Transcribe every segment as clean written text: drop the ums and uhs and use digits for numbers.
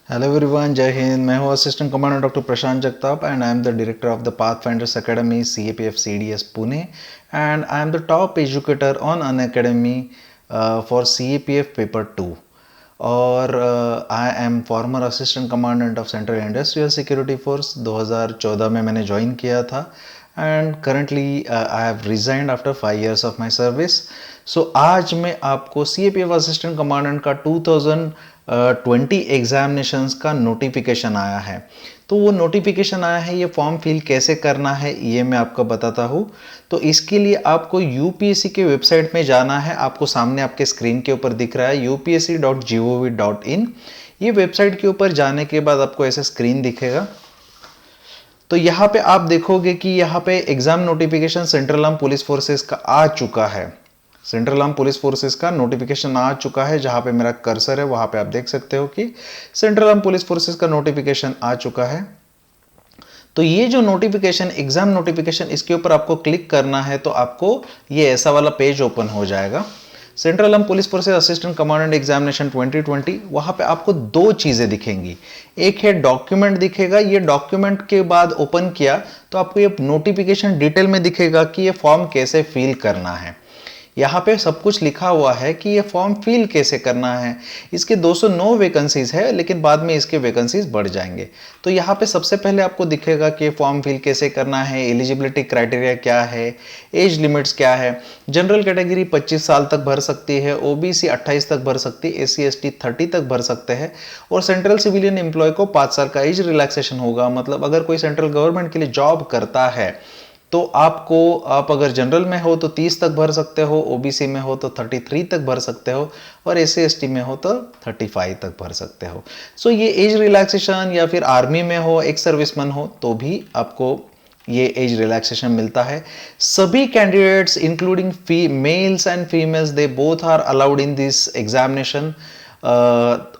Hello everyone, जय हिंद। मैं हूं assistant commandant doctor Prashant Jagtap and I am the director of the Pathfinders Academy CAPF CDS Pune and I am the top educator on Unacademy for CAPF paper 2 और I am former assistant commandant of central industrial security force. 2014 में मैंने join किया था and currently I have resigned after 5 years of my service. So आज मैं आपको CAPF assistant commandant का 2020 examinations का नोटिफिकेशन आया है। तो वो नोटिफिकेशन आया है, ये फॉर्म फिल कैसे करना है ये मैं आपको बताता हूँ। तो इसके लिए आपको UPSC के वेबसाइट में जाना है। आपको सामने आपके स्क्रीन के ऊपर दिख रहा है upsc.gov.in। ये वेबसाइट के ऊपर जाने के बाद आपको ऐसा स्क्रीन दिखेगा। तो यहाँ पे आप देखोगे कि यहाँ पे exam notification central arm police forces का आ चुका है। सेंट्रल आर्म पुलिस फोर्सेस का नोटिफिकेशन आ चुका है। जहाँ पे मेरा कर्सर है वहाँ पे आप देख सकते हो कि सेंट्रल आर्म पुलिस फोर्सेस का नोटिफिकेशन आ चुका है। तो ये जो नोटिफिकेशन, एग्जाम नोटिफिकेशन, इसके ऊपर आपको क्लिक करना है तो आपको ये ऐसा वाला पेज ओपन हो जाएगा। Central arm police forces assistant commandant examination 2020। वहां पे आपको दो चीजें दिखेंगी। एक है डॉक्यूमेंट दिखेगा। ये डॉक्यूमेंट के बाद ओपन किया तो आपको ये नोटिफिकेशन डिटेल में दिखेगा कि ये फॉर्म कैसे फिल करना है। यहाँ पे सब कुछ लिखा हुआ है कि ये फॉर्म फिल कैसे करना है। इसके 209 वैकेंसीज है, लेकिन बाद में इसके वैकेंसीज बढ़ जाएंगे। तो यहाँ पे सबसे पहले आपको दिखेगा कि फॉर्म फिल कैसे करना है, एलिजिबिलिटी क्राइटेरिया क्या है, एज लिमिट्स क्या है। जनरल कैटेगरी 25 साल तक भर सकती है, OBC 28 तक भर सकती है, SC ST 30 तक भर सकते हैं और सेंट्रल सिविलियन एम्प्लॉय को 5 साल का एज रिलैक्सेशन होगा। मतलब अगर कोई सेंट्रल गवर्नमेंट के लिए जॉब करता है तो आप अगर जनरल में हो तो 30 तक भर सकते हो, OBC में हो तो 33 तक भर सकते हो और SC ST में हो तो 35 तक भर सकते हो। सो ये एज रिलैक्सेशन, या फिर आर्मी में हो, एक्स सर्विसमैन हो तो भी आपको ये एज रिलैक्सेशन मिलता है। सभी candidates including males and females, they both are allowed in this examination.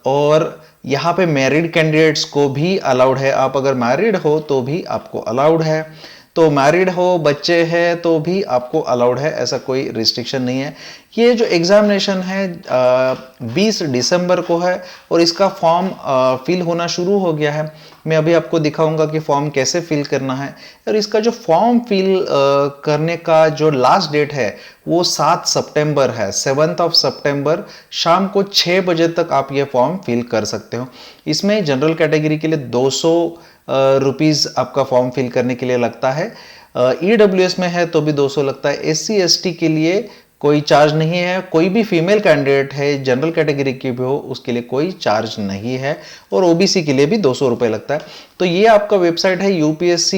और यहाँ पे मैरिड कैंडिडेट्स को भी अलाउड है। आप अगर मैरिड हो तो भी आपको अलाउड है। तो मैरिड हो, बच्चे हैं तो भी आपको अलाउड है, ऐसा कोई रिस्ट्रिक्शन नहीं है। ये जो एग्जामिनेशन है 20 दिसंबर को है और इसका फॉर्म फिल होना शुरू हो गया है। मैं अभी आपको दिखाऊंगा कि फॉर्म कैसे फिल करना है। और इसका जो फॉर्म फिल करने का जो लास्ट डेट है वो 7 सितंबर है। 7 सितंबर शाम को 6 बजे तक आप ये फॉर्म फिल कर सकते हो। इसमें जनरल कैटेगरी के लिए 200 रुपीज़ आपका फॉर्म फिल करने के लिए लगता है। EWS में है तो भी 200 लगता है। SC ST के लिए कोई चार्ज नहीं है। कोई भी फीमेल कैंडिडेट है जनरल कैटेगरी की भी हो उसके लिए कोई चार्ज नहीं है और OBC के लिए भी 200 रुपये लगता है। तो ये आपका वेबसाइट है UPSC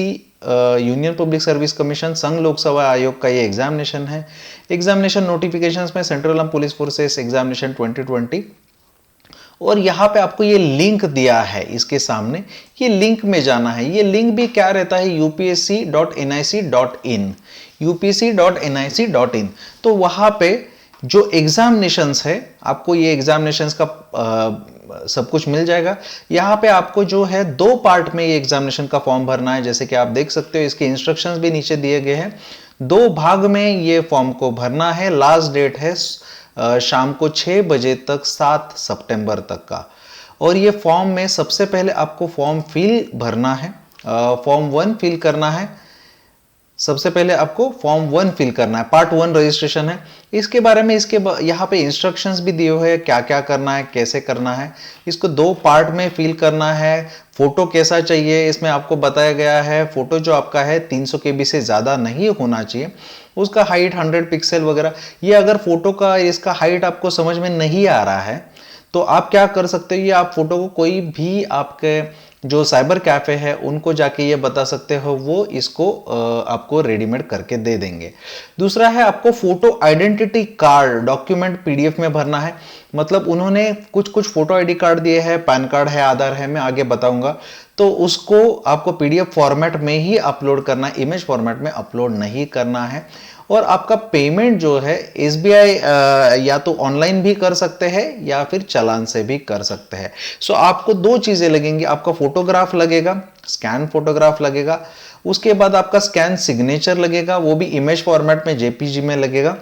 union public service commission संघ लोक सेवा आयोग का ये एग्जामिनेशन है। एग्जामिनेशन नोटिफिकेशंस में central arm police forces examination 2020 और यहाँ पे आपको ये लिंक दिया है इसके सामने, ये लिंक में जाना है। ये लिंक भी क्या रहता है, upsc.nic.in, upsc.nic.in। तो वहाँ पे जो एग्जामिनेशंस है आपको ये एग्जामिनेशंस का सब कुछ मिल जाएगा। यहाँ पे आपको जो है 2 पार्ट में ये एग्जामिनेशन का फॉर्म भरना है। जैसे कि आप देख सकते हो इसके इंस्ट्रक्शंस भी नीचे दिए गए हैं। 2 भाग में ये फॉर्म को भरना है। लास्ट डेट है शाम को 6 बजे तक 7 सितंबर तक का। और ये फॉर्म में सबसे पहले आपको फॉर्म फिल भरना है, फॉर्म 1 फिल करना है। सबसे पहले आपको फॉर्म 1 फिल करना है, पार्ट 1 रजिस्ट्रेशन है। इसके बारे में यहाँ पे इंस्ट्रक्शंस भी दिए हुए हैं क्या क्या करना है, कैसे करना है। इसको 2 पार्ट में फिल करना है। फोटो कैसा चाहिए इसमें आपको बताया गया है। फोटो जो आपका है 300 KB से ज़्यादा नहीं होना चाहिए। उसका हाइट 100 पिक्सल वगैरह। ये अगर फोटो का इसका हाइट आपको समझ में नहीं आ रहा है तो आप क्या कर सकते हो, ये आप फोटो को कोई भी आपके जो साइबर कैफे है उनको जाके ये बता सकते हो, वो इसको आपको रेडीमेड करके दे देंगे। दूसरा है आपको photo identity card document PDF में भरना है। मतलब उन्होंने कुछ कुछ फोटो ID कार्ड दिए हैं, पैन कार्ड है, आधार है, मैं आगे बताऊंगा। तो उसको आपको PDF फॉर्मेट में ही अपलोड करना है, इमेज फॉर्मेट में अपलोड नहीं करना है। और आपका पेमेंट जो है SBI या तो ऑनलाइन भी कर सकते हैं या फिर चालान से भी कर सकते हैं। सो आपको 2 चीजें लगेंगी। आपका फोटोग्राफ लगेगा, स्कैन फोटोग्राफ लगेगा। उसके बाद आपका स्कैन सिग्नेचर लगेगा, वो भी इमेज फॉर्मेट में JPG में लगेगा।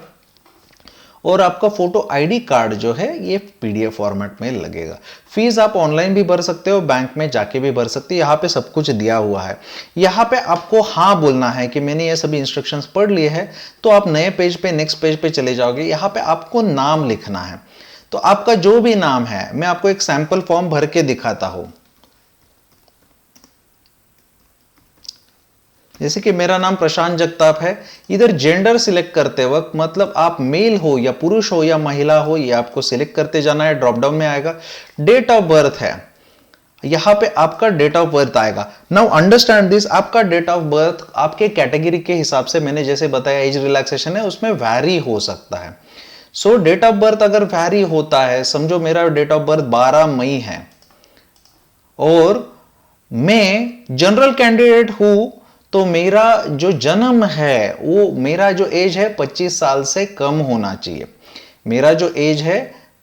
और आपका फोटो आईडी कार्ड जो है ये पीडीएफ फॉर्मेट में लगेगा। फीस आप ऑनलाइन भी भर सकते हो, बैंक में जाके भी भर सकते हो, यहाँ पे सब कुछ दिया हुआ है। यहाँ पे आपको हाँ बोलना है कि मैंने ये सभी इंस्ट्रक्शंस पढ़ लिए हैं, तो आप नए पेज पे नेक्स्ट पेज पे चले जाओगे। यहाँ पे आपको नाम लिखना है, तो आपका जो भी नाम है, मैं आपको एक सैंपल फॉर्म भर के दिखाता हूं। जैसे कि मेरा नाम प्रशांत जगताप है। इधर जेंडर सिलेक्ट करते वक्त मतलब आप मेल हो या पुरुष हो या महिला हो, ये आपको सिलेक्ट करते जाना है। ड्रॉप डाउन में आएगा डेट ऑफ बर्थ है, यहां पे आपका डेट ऑफ बर्थ आएगा। नाउ अंडरस्टैंड दिस, आपका डेट ऑफ बर्थ आपके कैटेगरी के हिसाब से, मैंने जैसे बताया एज रिलैक्सेशन है, उसमें वैरी हो सकता है। सो डेट ऑफ बर्थ अगर वैरी होता है, समझो मेरा डेट ऑफ बर्थ 12 मई है और मैं जनरल कैंडिडेट हूं, तो मेरा जो जन्म है वो, मेरा जो एज है 25 साल से कम होना चाहिए। मेरा जो एज है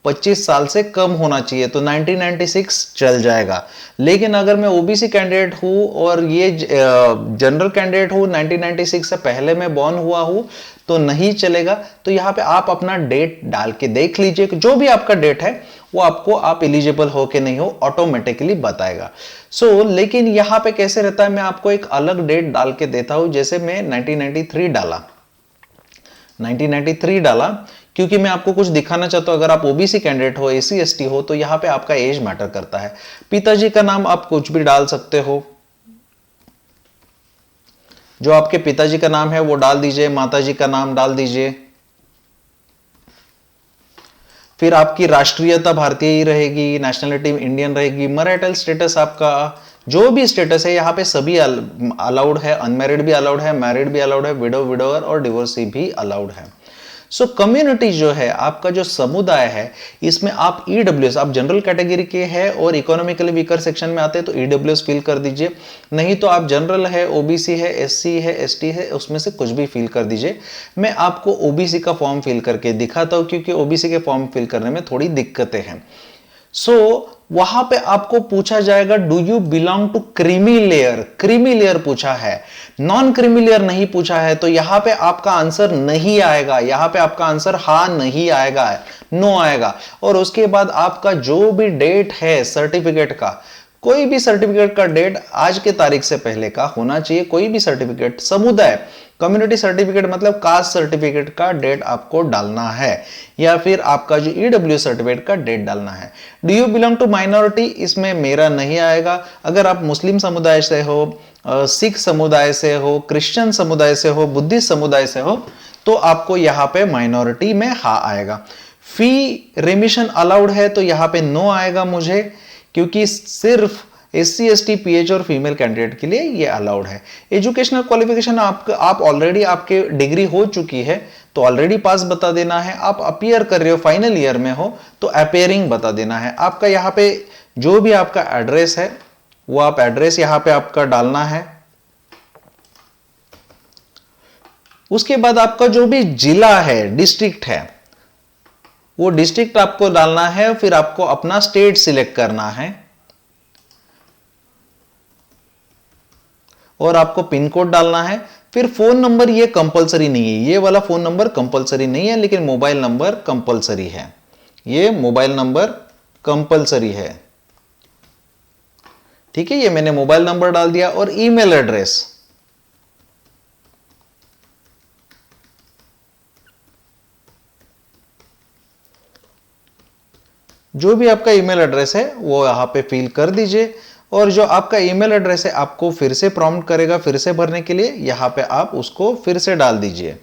25 साल से कम होना चाहिए, तो 1996 चल जाएगा। लेकिन अगर मैं ओबीसी कैंडिडेट हूं और ये जनरल कैंडिडेट हूं, 1996 से पहले मैं बॉर्न हुआ हूं, तो नहीं चलेगा। तो यहां पे आप अपना डेट डाल के देख लीजिए, जो भी आपका डेट है वो आपको, आप एलिजिबल हो कि नहीं हो, ऑटोमेटिकली बताएगा। लेकिन यहां पे कैसे रहता है, मैं आपको एक अलग डेट डाल के देता हूं। जैसे मैं 1993 डाला, 1993 डाला क्योंकि मैं आपको कुछ दिखाना चाहता हूं। अगर आप ओबीसी कैंडिडेट हो, एससी एसटी हो, तो यहां पे आपका एज मैटर करता है। पिताजी का नाम आप कुछ भी डाल सकते हो, जो आपके पिताजी का नाम है वो डाल दीजिए, माताजी का नाम डाल दीजिए। फिर आपकी राष्ट्रीयता भारतीय ही रहेगी, नेशनलिटी इंडियन रहेगी। मैरिटल स्टेटस आपका जो भी स्टेटस है, यहाँ पे सभी अलाउड है। अनमैरिड भी अलाउड है, मैरिड भी अलाउड है, विडो विडोवर और डिवोर्सी भी अलाउड है। कम्युनिटी जो है, आपका जो समुदाय है, इसमें आप ईडब्ल्यूएस, आप जनरल कैटेगरी के हैं और इकोनॉमिकली वीकर सेक्शन में आते हैं, तो ईडब्ल्यूएस फिल कर दीजिए। नहीं तो आप जनरल है, ओबीसी है, एससी है, एसटी है, उसमें से कुछ भी फिल कर दीजिए। मैं आपको ओबीसी का फॉर्म फिल करके दिखाता हूं, क्योंकि ओबीसी के फॉर्म फिल करने में थोड़ी दिक्कतें हैं। वहां पे आपको पूछा जाएगा, do you belong to creamy layer. Creamy layer पूछा है, नॉन क्रीमी लेयर नहीं पूछा है। तो यहां पे आपका आंसर नहीं आएगा, यहां पे आपका आंसर हाँ नहीं आएगा, नो आएगा। और उसके बाद आपका जो भी डेट है सर्टिफिकेट का, कोई भी सर्टिफिकेट का डेट आज के तारीख से पहले का होना चाहिए। कोई भी सर्टिफिकेट, समुदाय कम्युनिटी सर्टिफिकेट मतलब कास्ट सर्टिफिकेट का डेट आपको डालना है, या फिर आपका जो ईडब्ल्यू सर्टिफिकेट का डेट डालना है। Do you belong to minority, इसमें मेरा नहीं आएगा। अगर आप मुस्लिम समुदाय से हो, सिख समुदाय से हो, क्रिश्चियन समुदाय से हो, बुद्धिस्ट समुदाय से हो, तो आपको यहाँ पे माइनॉरिटी में हाँ आएगा। फी रिमिशन अलाउड है, तो यहाँ पे नो आएगा मुझे, क्योंकि सिर्फ एससी एसटी पीएच और फीमेल कैंडिडेट के लिए ये अलाउड है। एजुकेशनल क्वालिफिकेशन आप ऑलरेडी, आपके डिग्री हो चुकी है तो ऑलरेडी पास बता देना है। आप अपीयर कर रहे हो, फाइनल ईयर में हो, तो अपीयरिंग बता देना है। आपका यहाँ पे जो भी आपका एड्रेस है, वो आप एड्रेस यहाँ पे आपका डालना है। उसके बाद आपका जो भी जिला है, डिस्ट्रिक्ट है, वो डिस्ट्रिक्ट आपको डालना है। फिर आपको अपना स्टेट सिलेक्ट करना है और आपको पिन कोड डालना है। फिर फोन नंबर, ये कंपलसरी नहीं है, ये वाला फोन नंबर कंपलसरी नहीं है, लेकिन मोबाइल नंबर कंपलसरी है। ये मोबाइल नंबर कंपलसरी है, ठीक है। ये मैंने मोबाइल नंबर डाल दिया। और ईमेल एड्रेस, जो भी आपका ईमेल एड्रेस है वो यहां पे फिल कर दीजिए। और जो आपका ईमेल एड्रेस है आपको फिर से प्रॉम्प्ट करेगा फिर से भरने के लिए, यहां पे आप उसको फिर से डाल दीजिए।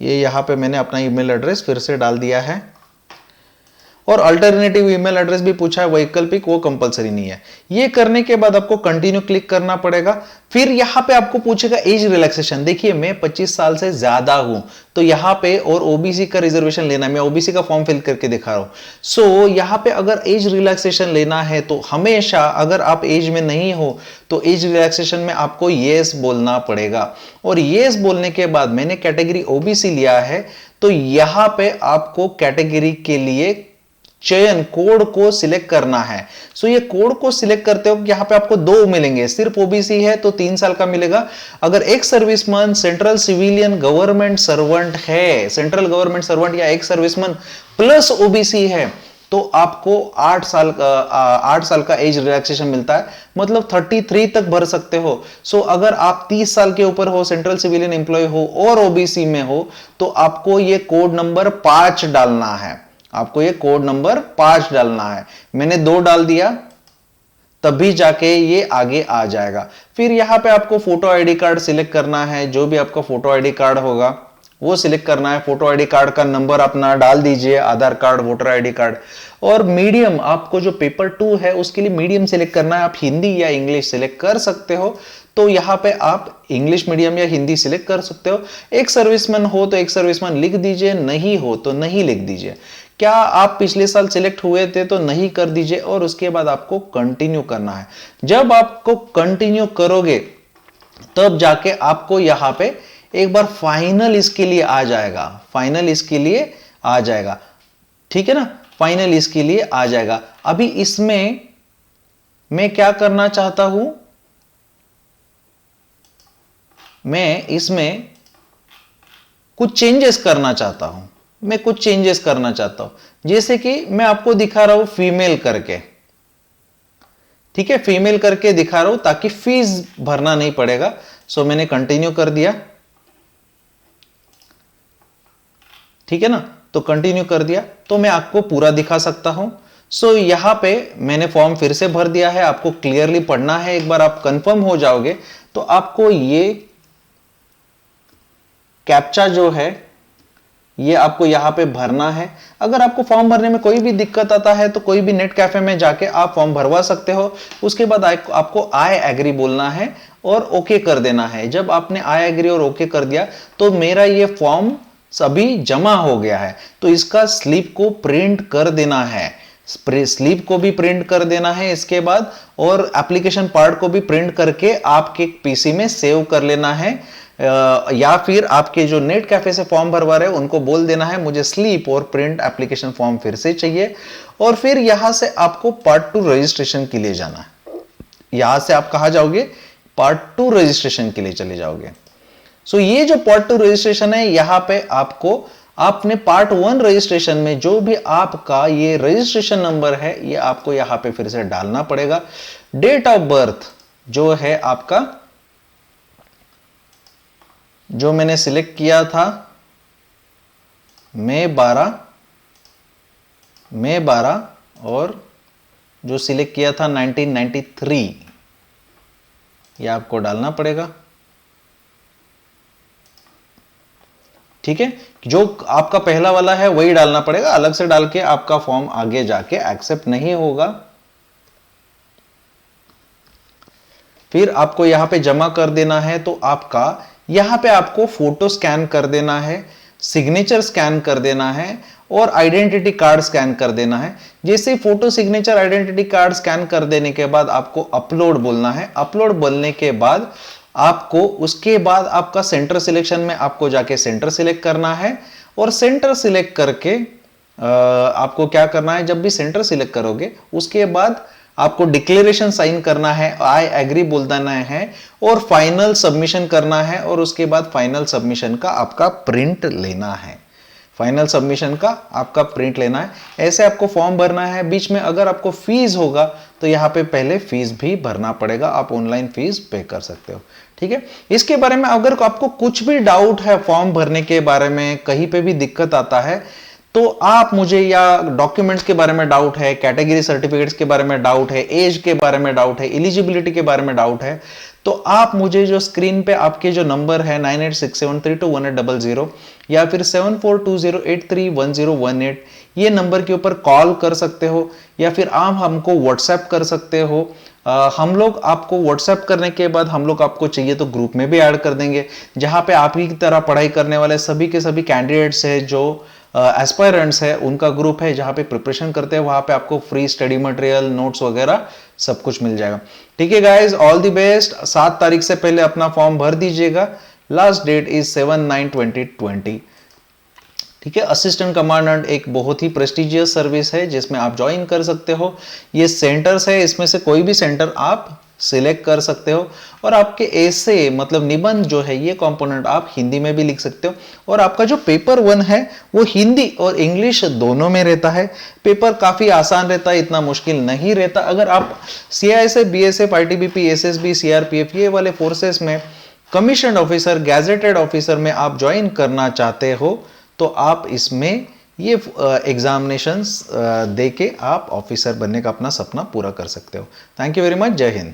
ये यहां पे मैंने अपना ईमेल एड्रेस फिर से डाल दिया है। और अल्टरनेटिव ईमेल एड्रेस भी पूछा है, वैकल्पिक, वो कंपलसरी नहीं है। ये करने के बाद आपको कंटिन्यू क्लिक करना पड़ेगा। फिर यहां पे आपको पूछेगा एज रिलैक्सेशन। देखिए मैं 25 साल से ज्यादा हूं, तो यहां पे, और ओबीसी का रिजर्वेशन लेना है, मैं ओबीसी का फॉर्म फिल करके दिखा रहा हूं। यहां पे अगर एज रिलैक्सेशन लेना है तो हमेशा, अगर आप एज में नहीं हो तो एज रिलैक्सेशन में आपको येस बोलना पड़ेगा। और येस बोलने के बाद, मैंने कैटेगरी ओबीसी लिया है, तो यहां पे आपको कैटेगरी के लिए चयन कोड को सिलेक्ट करना है। सो ये कोड को सिलेक्ट करते हो यहां पे आपको 2 मिलेंगे, सिर्फ ओबीसी है तो 3 साल का मिलेगा। अगर एक serviceman central civilian government servant है, सेंट्रल गवर्नमेंट सर्वेंट या एक सर्विसमैन प्लस ओबीसी है तो आपको 8 साल का एज रिलैक्सेशन मिलता है, मतलब 33 तक भर सकते हो। सो अगर आप 30 साल के ऊपर हो, सेंट्रल सिविलियन एम्प्लॉय हो और ओबीसी में हो तो आपको ये कोड नंबर 5 डालना है, आपको ये कोड नंबर 5 डालना है। मैंने 2 डाल दिया तभी जाके ये आगे आ जाएगा। फिर यहां पे आपको फोटो आईडी कार्ड सिलेक्ट करना है, जो भी आपका फोटो आईडी कार्ड होगा वो सिलेक्ट करना है। फोटो आईडी कार्ड का नंबर अपना डाल दीजिए, आधार कार्ड, वोटर आईडी कार्ड। और मीडियम आपको जो पेपर 2 है उसके लिए मीडियम सिलेक्ट करना है, आप हिंदी या इंग्लिश सिलेक्ट कर सकते हो, तो यहां पे आप इंग्लिश मीडियम या हिंदी सिलेक्ट कर सकते हो। एक सर्विसमैन हो तो एक सर्विसमैन लिख दीजिए, नहीं हो तो नहीं लिख दीजिए। क्या आप पिछले साल सिलेक्ट हुए थे तो नहीं कर दीजिए और उसके बाद आपको कंटिन्यू करना है। जब आपको कंटिन्यू करोगे तब जाके आपको यहां पे एक बार फाइनल इसके लिए आ जाएगा, फाइनल इसके लिए आ जाएगा, ठीक है ना, फाइनल इसके लिए आ जाएगा। अभी इसमें मैं क्या करना चाहता हूं, मैं इसमें कुछ चेंजेस करना चाहता हूं, मैं कुछ चेंजेस करना चाहता हूं। जैसे कि मैं आपको दिखा रहा हूं फीमेल करके, ठीक है, फीमेल करके दिखा रहा हूं ताकि फीस भरना नहीं पड़ेगा। सो मैंने कंटिन्यू कर दिया, ठीक है ना, तो कंटिन्यू कर दिया तो मैं आपको पूरा दिखा सकता हूं। सो यहां पे मैंने फॉर्म फिर से भर दिया है, आपको क्लियरली पढ़ना है। एक बार आप कंफर्म हो जाओगे तो आपको ये कैप्चा जो है ये आपको यहां पे भरना है। अगर आपको फॉर्म भरने में कोई भी दिक्कत आता है तो कोई भी नेट कैफे में जाके आप फॉर्म भरवा सकते हो। उसके बाद आपको आई एग्री बोलना है और ओके कर देना है। जब आपने आई एग्री और ओके कर दिया तो मेरा ये फॉर्म सभी जमा हो गया है, तो इसका स्लिप को प्रिंट कर देना है, स्लिप को भी प्रिंट कर देना है इसके बाद, और एप्लीकेशन पार्ट को भी प्रिंट करके आपके पीसी में सेव कर लेना है। या फिर आपके जो नेट कैफे से फॉर्म भरवा रहे हैं उनको बोल देना है मुझे स्लीप और प्रिंट एप्लीकेशन फॉर्म फिर से चाहिए। और फिर यहां से आपको पार्ट 2 रजिस्ट्रेशन के लिए जाना है। यहां से आप कहां जाओगे, पार्ट 2 रजिस्ट्रेशन के लिए चले जाओगे। सो ये जो पार्ट 2 रजिस्ट्रेशन है, यहां पे आपको आपने पार्ट 1 रजिस्ट्रेशन में जो भी आपका ये रजिस्ट्रेशन नंबर है ये आपको यहां पे फिर से डालना पड़ेगा। डेट ऑफ बर्थ जो है आपका, जो मैंने सिलेक्ट किया था मई 12 और जो सिलेक्ट किया था 1993, ये आपको डालना पड़ेगा, ठीक है। जो आपका पहला वाला है वही डालना पड़ेगा, अलग से डाल के आपका फॉर्म आगे जाके एक्सेप्ट नहीं होगा। फिर आपको यहां पे जमा कर देना है, तो आपका यहां पे आपको फोटो स्कैन कर देना है, सिग्नेचर स्कैन कर देना है और आइडेंटिटी कार्ड स्कैन कर देना है। जैसे photo, signature, identity card scan कर देने के बाद आपको अपलोड बोलना है। अपलोड बोलने के बाद आपको उसके बाद आपका सेंटर सिलेक्शन में आपको जाके सेंटर सिलेक्ट करना है और सेंटर सिलेक्ट करके आपको क्या करना है, जब भी सेंटर सिलेक्ट करोगे उसके बाद आपको डिक्लेरेशन साइन करना है, आई एग्री बोल देना है और फाइनल सबमिशन करना है। और उसके बाद फाइनल सबमिशन का आपका प्रिंट लेना है, फाइनल सबमिशन का आपका प्रिंट लेना है। ऐसे आपको फॉर्म भरना है। बीच में अगर आपको फीस होगा तो यहाँ पे पहले फीस भी भरना पड़ेगा, आप ऑनलाइन फीस पे कर सकते हो, ठीक है। इसके बारे में अगर आपको कुछ भी डाउट है फॉर्म भरने के बारे में, कहीं पे भी दिक्कत आता है तो आप मुझे, या डॉक्यूमेंट्स के बारे में डाउट है, कैटेगरी सर्टिफिकेट्स के बारे में डाउट है, एज के बारे में डाउट है, एलिजिबिलिटी के बारे में डाउट है, तो आप मुझे जो स्क्रीन पे आपके जो नंबर है 9867321800 या फिर 7420831018 ये नंबर के ऊपर कॉल कर सकते हो, या फिर आप हमको व्हाट्सएप कर सकते हो। हम लोग आपको व्हाट्सएप करने के बाद हम लोग आपको चाहिए तो ग्रुप में भी ऐड कर देंगे, जहां पे आप ही की तरह पढ़ाई करने वाले सभी के सभी कैंडिडेट्स है, जो एस्पायरेंट्स है, उनका ग्रुप है जहां पे प्रिपरेशन करते हैं। वहां पे आपको फ्री स्टडी मटेरियल, नोट्स वगैरह सब कुछ मिल जाएगा, ठीक है गाइज। All the best. 7 तारीख से पहले अपना फॉर्म भर दीजिएगा। Last date is 7/9/2020। ठीक है। असिस्टेंट कमांडेंट एक बहुत ही प्रेस्टिजियस सर्विस है जिसमें आप ज्वाइन कर सकते हो। ये सेंटर्स है, इसमें से कोई भी सेंटर आप सिलेक्ट कर सकते हो और आपके ऐसे मतलब निबंध जो है ये कंपोनेंट आप हिंदी में भी लिख सकते हो। और आपका जो पेपर 1 है वो हिंदी और इंग्लिश दोनों में रहता है। पेपर काफी आसान रहता है, इतना मुश्किल नहीं रहता। अगर आप CISF, BSF, ITBP, SSB, CRPF ये वाले फोर्सेस में कमीशन ऑफिसर, गैजेटेड ऑफिसर में आप ज्वाइन करना चाहते हो तो आप इसमें ये एग्जामिनेशंस दे के आप ऑफिसर बनने का अपना सपना पूरा कर सकते हो। Thank you very much. जय हिंद।